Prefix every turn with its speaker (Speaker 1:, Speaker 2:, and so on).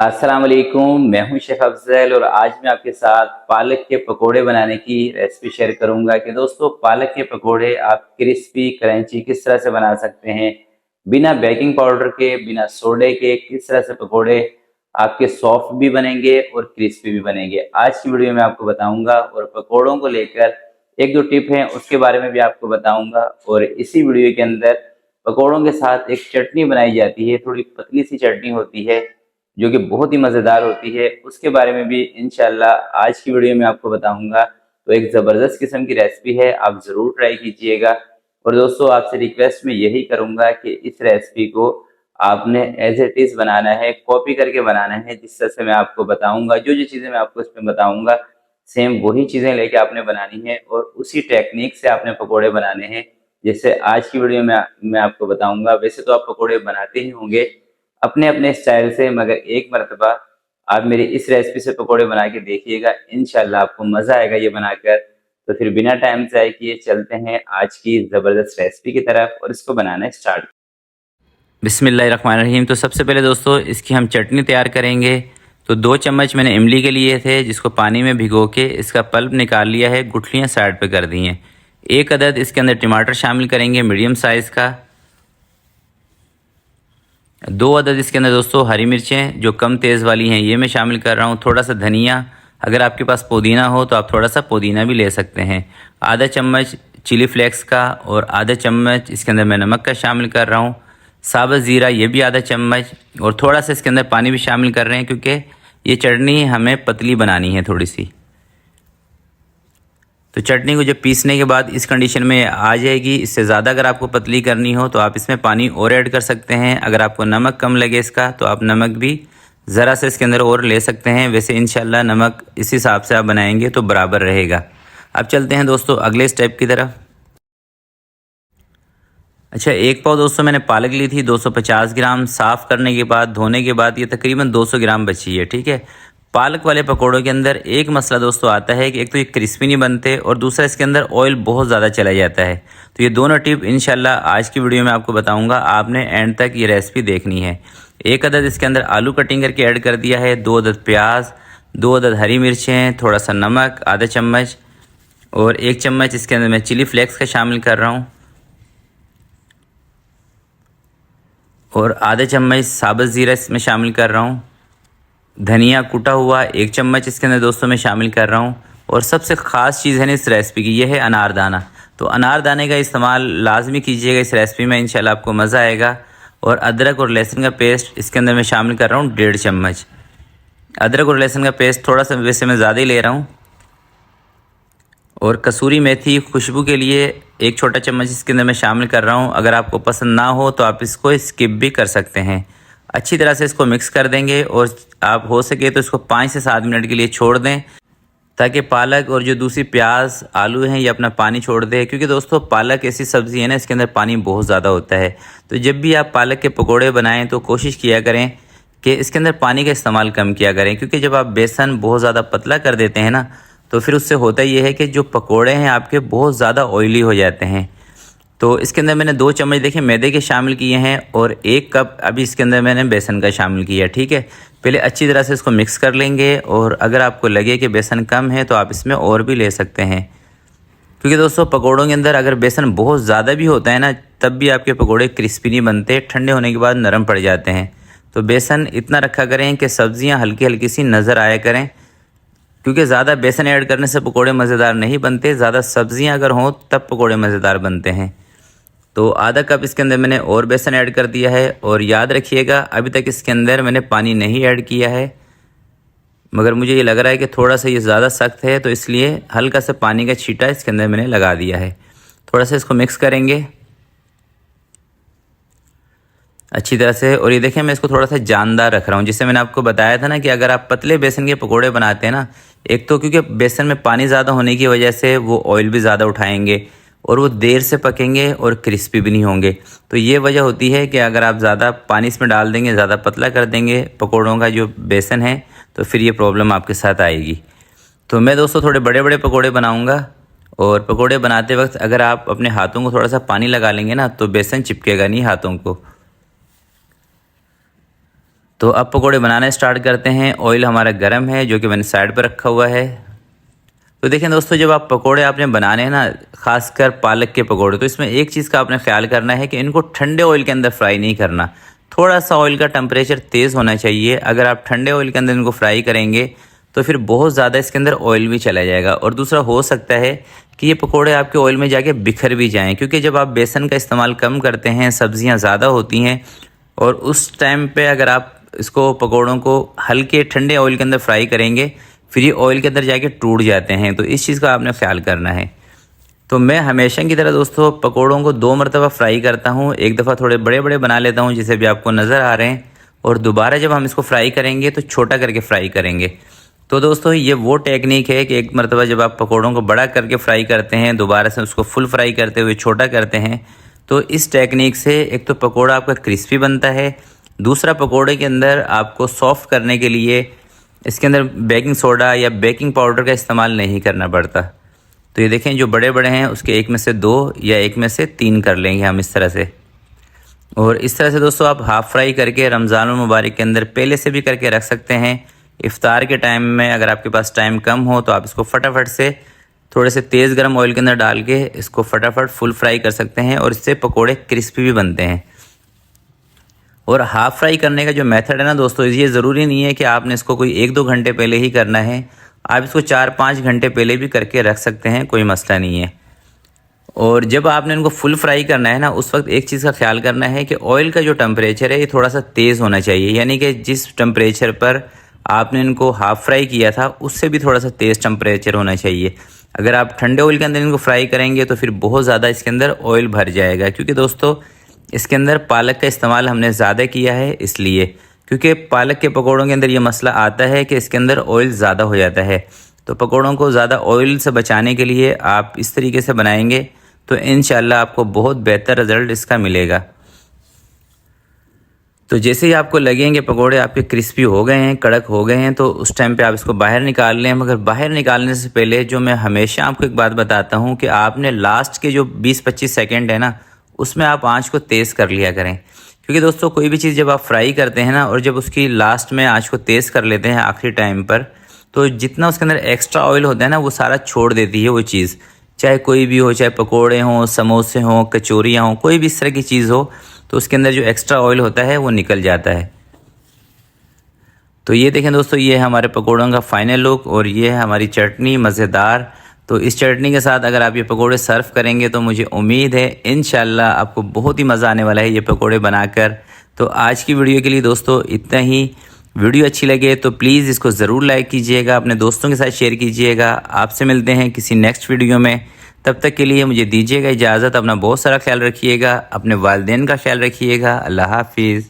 Speaker 1: अस्सलाम वालेकुम। मैं हूं शेख अफजल और आज मैं आपके साथ पालक के पकोड़े बनाने की रेसिपी शेयर करूंगा कि दोस्तों पालक के पकोड़े आप क्रिस्पी क्रंची किस तरह से बना सकते हैं बिना बेकिंग पाउडर के, बिना सोडे के। किस तरह से पकोड़े आपके सॉफ्ट भी बनेंगे और क्रिस्पी भी बनेंगे, आज की वीडियो में आपको बताऊंगा। और पकोड़ों को लेकर एक दो टिप हैं उसके बारे में भी आपको बताऊंगा। और इसी वीडियो के अंदर पकोड़ों के साथ एक चटनी बनाई जाती है, थोड़ी पतली सी चटनी होती है जो कि बहुत ही मज़ेदार होती है, उसके बारे में भी इंशाल्लाह आज की वीडियो में आपको बताऊंगा। तो एक ज़बरदस्त किस्म की रेसिपी है, आप ज़रूर ट्राई कीजिएगा। और दोस्तों आपसे रिक्वेस्ट मैं यही करूंगा कि इस रेसिपी को आपने एज इट इज़ बनाना है, कॉपी करके बनाना है। जिस तरह से मैं आपको बताऊंगा, जो जो चीज़ें मैं आपको इसमें बताऊंगा सेम वही चीज़ें लेके आपने बनानी है और उसी टेक्निक से आपने पकौड़े बनाने हैं जैसे आज की वीडियो में मैं आपको बताऊंगा। वैसे तो आप पकौड़े बनाते ही होंगे अपने अपने स्टाइल से, मगर एक मरतबा आप मेरी इस रेसिपी से पकोड़े बना के देखिएगा, इंशाल्लाह आपको मज़ा आएगा ये बनाकर। तो फिर बिना टाइम ज़ाय किए चलते हैं आज की ज़बरदस्त रेसिपी की तरफ और इसको बनाना स्टार्ट। बिस्मिल्लाहिर्रहमानिर्रहीम। तो सबसे पहले दोस्तों इसकी हम चटनी तैयार करेंगे। तो 2 चम्मच मैंने इमली के लिए थे, जिसको पानी में भिगो के इसका पल्प निकाल लिया है, गुठलियाँ साइड पे कर दी हैं। 1 अदद इसके अंदर टमाटर शामिल करेंगे मीडियम साइज़ का। 2 अदद इसके अंदर दोस्तों हरी मिर्चें जो कम तेज़ वाली हैं ये मैं शामिल कर रहा हूँ। थोड़ा सा धनिया, अगर आपके पास पुदीना हो तो आप थोड़ा सा पुदीना भी ले सकते हैं। आधा चम्मच चिली फ्लेक्स का और आधा चम्मच इसके अंदर मैं नमक का शामिल कर रहा हूँ। साबुत ज़ीरा ये भी आधा चम्मच, और थोड़ा सा इसके अंदर पानी भी शामिल कर रहे हैं क्योंकि ये चटनी हमें पतली बनानी है थोड़ी सी। तो चटनी को जब पीसने के बाद इस कंडीशन में आ जाएगी, इससे ज़्यादा अगर आपको पतली करनी हो तो आप इसमें पानी और ऐड कर सकते हैं। अगर आपको नमक कम लगे इसका तो आप नमक भी ज़रा से इसके अंदर और ले सकते हैं। वैसे इंशाल्लाह नमक इस हिसाब से आप बनाएंगे तो बराबर रहेगा। अब चलते हैं दोस्तों अगले स्टेप की तरफ। अच्छा, 1 पाव दोस्तों मैंने पालक ली थी 250 ग्राम। साफ़ करने के बाद, धोने के बाद ये तकरीबन 200 ग्राम बची है। ठीक है, पालक वाले पकौड़ों के अंदर एक मसला दोस्तों आता है कि एक तो ये क्रिस्पी नहीं बनते और दूसरा इसके अंदर ऑयल बहुत ज़्यादा चला जाता है। तो ये दोनों टिप इंशाल्लाह आज की वीडियो में आपको बताऊंगा, आपने एंड तक ये रेसिपी देखनी है। 1 अदद इसके अंदर आलू कटिंग करके ऐड कर दिया है, 2 अदद प्याज, 2 अदद हरी मिर्चें, थोड़ा सा नमक आधा चम्मच, और 1 चम्मच इसके अंदर मैं चिली फ्लेक्स का शामिल कर रहा हूँ, और आधा चम्मच साबुत ज़ीरा इसमें शामिल कर रहा हूँ। धनिया कूटा हुआ 1 चम्मच इसके अंदर दोस्तों मैं शामिल कर रहा हूँ। और सबसे ख़ास चीज़ है ना इस रेसिपी की, यह है अनारदाना। तो अनारदाने का इस्तेमाल लाजमी कीजिएगा इस रेसिपी में, इंशाल्लाह आपको मज़ा आएगा। और अदरक और लहसुन का पेस्ट इसके अंदर मैं शामिल कर रहा हूँ 1.5 चम्मच। अदरक और लहसुन का पेस्ट थोड़ा सा वैसे मैं ज़्यादा ही ले रहा हूँ। और कसूरी मेथी खुशबू के लिए 1 छोटा चम्मच इसके अंदर मैं शामिल कर रहा हूँ। अगर आपको पसंद ना हो तो आप इसको स्किप भी कर सकते हैं। अच्छी तरह से इसको मिक्स कर देंगे और आप हो सके तो इसको 5 से 7 मिनट के लिए छोड़ दें, ताकि पालक और जो दूसरी प्याज आलू हैं ये अपना पानी छोड़ दे। क्योंकि दोस्तों पालक ऐसी सब्ज़ी है ना, इसके अंदर पानी बहुत ज़्यादा होता है। तो जब भी आप पालक के पकोड़े बनाएं तो कोशिश किया करें कि इसके अंदर पानी का इस्तेमाल कम किया करें, क्योंकि जब आप बेसन बहुत ज़्यादा पतला कर देते हैं ना तो फिर उससे होता ये है कि जो पकोड़े हैं आपके बहुत ज़्यादा ऑयली हो जाते हैं। तो इसके अंदर मैंने 2 चम्मच देखिए मैदे के शामिल किए हैं और 1 कप अभी इसके अंदर मैंने बेसन का शामिल किया। ठीक है, पहले अच्छी तरह से इसको मिक्स कर लेंगे, और अगर आपको लगे कि बेसन कम है तो आप इसमें और भी ले सकते हैं। क्योंकि दोस्तों पकोड़ों के अंदर अगर बेसन बहुत ज़्यादा भी होता है ना तब भी आपके पकोड़े क्रिस्पी नहीं बनते, ठंडे होने के बाद नरम पड़ जाते हैं। तो बेसन इतना रखा करें कि सब्ज़ियाँ हल्की हल्की सी नज़र आया करें, क्योंकि ज़्यादा बेसन ऐड करने से पकोड़े मज़ेदार नहीं बनते, ज़्यादा सब्ज़ियाँ अगर हों तब पकोड़े मज़ेदार बनते हैं। तो आधा कप इसके अंदर मैंने और बेसन ऐड कर दिया है। और याद रखिएगा अभी तक इसके अंदर मैंने पानी नहीं ऐड किया है, मगर मुझे ये लग रहा है कि थोड़ा सा ये ज़्यादा सख्त है, तो इसलिए हल्का सा पानी का छींटा इसके अंदर मैंने लगा दिया है। थोड़ा सा इसको मिक्स करेंगे अच्छी तरह से। और ये देखें मैं इसको थोड़ा सा जानदार रख रहा हूँ, जिससे मैंने आपको बताया था ना कि अगर आप पतले बेसन के पकोड़े बनाते हैं ना, एक तो क्योंकि बेसन में पानी ज़्यादा होने की वजह से वो ऑयल भी ज़्यादा उठाएंगे और वो देर से पकेंगे और क्रिस्पी भी नहीं होंगे। तो ये वजह होती है कि अगर आप ज़्यादा पानी इसमें डाल देंगे, ज़्यादा पतला कर देंगे पकोड़ों का जो बेसन है, तो फिर ये प्रॉब्लम आपके साथ आएगी। तो मैं दोस्तों थोड़े बड़े बड़े पकोड़े बनाऊँगा, और पकोड़े बनाते वक्त अगर आप अपने हाथों को थोड़ा सा पानी लगा लेंगे ना तो बेसन चिपकेगा नहीं हाथों को। तो अब पकोड़े बनाने स्टार्ट करते हैं। ऑयल हमारा गर्म है जो कि मैंने साइड पर रखा हुआ है। तो देखें दोस्तों, जब आप पकोड़े आपने बनाने हैं ना, खासकर पालक के पकोड़े, तो इसमें एक चीज़ का आपने ख्याल करना है कि इनको ठंडे ऑयल के अंदर फ्राई नहीं करना। थोड़ा सा ऑयल का टेम्परेचर तेज़ होना चाहिए। अगर आप ठंडे ऑयल के अंदर इनको फ्राई करेंगे तो फिर बहुत ज़्यादा इसके अंदर ऑयल भी चला जाएगा। और दूसरा हो सकता है कि ये पकोड़े आपके ऑयल में जाके बिखर भी जाएँ, क्योंकि जब आप बेसन का इस्तेमाल कम करते हैं, सब्ज़ियाँ ज़्यादा होती हैं, और उस टाइम पे अगर आप इसको पकोड़ों को हल्के ठंडे ऑयल के अंदर फ्राई करेंगे, फिर ये ऑयल के अंदर जाके टूट जाते हैं। तो इस चीज़ का आपने ख्याल करना है। तो मैं हमेशा की तरह दोस्तों पकोड़ों को 2 मरतबा फ्राई करता हूँ। एक दफ़ा थोड़े बड़े बड़े बना लेता हूँ, जैसे भी आपको नज़र आ रहे हैं, और दोबारा जब हम इसको फ्राई करेंगे तो छोटा करके फ्राई करेंगे। तो दोस्तों ये वो टेक्निक है कि एक मरतबा जब आप पकोड़ों को बड़ा करके फ्राई करते हैं, दोबारा से उसको फुल फ्राई करते हुए छोटा करते हैं, तो इस टेक्निक से एक तो पकोड़ा आपका क्रिस्पी बनता है, दूसरा पकोड़े के अंदर आपको सॉफ्ट करने के लिए इसके अंदर बेकिंग सोडा या बेकिंग पाउडर का इस्तेमाल नहीं करना पड़ता। तो ये देखें, जो बड़े बड़े हैं उसके एक में से 2 या एक में से 3 कर लेंगे हम इस तरह से। और इस तरह से दोस्तों आप हाफ़ फ्राई करके रमज़ान मुबारक के अंदर पहले से भी करके रख सकते हैं। इफ़्तार के टाइम में अगर आपके पास टाइम कम हो तो आप इसको फटाफट से थोड़े से तेज़ गर्म ऑयल के अंदर डाल के इसको फटाफट फुल फ्राई कर सकते हैं, और इससे पकोड़े क्रिस्पी भी बनते हैं। और हाफ़ फ्राई करने का जो मेथड है ना दोस्तों, ये ज़रूरी नहीं है कि आपने इसको कोई 1-2 घंटे पहले ही करना है। आप इसको 4-5 घंटे पहले भी करके रख सकते हैं, कोई मसला नहीं है। और जब आपने इनको फुल फ्राई करना है ना, उस वक्त एक चीज़ का ख्याल करना है कि ऑयल का जो टेम्परेचर है ये थोड़ा सा तेज़ होना चाहिए। यानी कि जिस टेम्परेचर पर आपने इनको हाफ़ फ्राई किया था उससे भी थोड़ा सा तेज़ टेम्परेचर होना चाहिए। अगर आप ठंडे ऑयल के अंदर इनको फ्राई करेंगे तो फिर बहुत ज़्यादा इसके अंदर ऑयल भर जाएगा, क्योंकि दोस्तों इसके अंदर पालक का इस्तेमाल हमने ज़्यादा किया है इसलिए। क्योंकि पालक के पकोड़ों के अंदर ये मसला आता है कि इसके अंदर ऑयल ज़्यादा हो जाता है। तो पकोड़ों को ज़्यादा ऑयल से बचाने के लिए आप इस तरीके से बनाएंगे तो इंशाल्लाह आपको बहुत बेहतर रिज़ल्ट इसका मिलेगा। तो जैसे ही आपको लगेंगे पकोड़े आपके क्रिस्पी हो गए हैं, कड़क हो गए हैं, तो उस टाइम पे आप इसको बाहर निकाल लें। मगर बाहर निकालने से पहले जो मैं हमेशा आपको एक बात बताता हूँ कि आपने लास्ट के जो 20-25 सेकेंड है ना, उसमें आप आंच को तेज़ कर लिया करें। क्योंकि दोस्तों कोई भी चीज़ जब आप फ्राई करते हैं ना, और जब उसकी लास्ट में आंच को तेज़ कर लेते हैं आखिरी टाइम पर, तो जितना उसके अंदर एक्स्ट्रा ऑयल होता है ना, वो सारा छोड़ देती है वो चीज़। चाहे कोई भी हो, चाहे पकोड़े हों, समोसे हों, कचौरियाँ हों, कोई भी इस तरह की चीज़ हो, तो उसके अंदर जो एक्स्ट्रा ऑयल होता है वो निकल जाता है। तो ये देखें दोस्तों, ये है हमारे पकोड़ों का फाइनल लुक, और ये है हमारी चटनी मज़ेदार। तो इस चटनी के साथ अगर आप ये पकोड़े सर्व करेंगे तो मुझे उम्मीद है इंशाल्लाह आपको बहुत ही मज़ा आने वाला है ये पकोड़े बनाकर। तो आज की वीडियो के लिए दोस्तों इतना ही। वीडियो अच्छी लगे तो प्लीज़ इसको ज़रूर लाइक कीजिएगा, अपने दोस्तों के साथ शेयर कीजिएगा। आपसे मिलते हैं किसी नेक्स्ट वीडियो में। तब तक के लिए मुझे दीजिएगा इजाज़त। अपना बहुत सारा ख्याल रखिएगा, अपने वालिदैन का ख्याल रखिएगा। अल्लाह हाफिज़।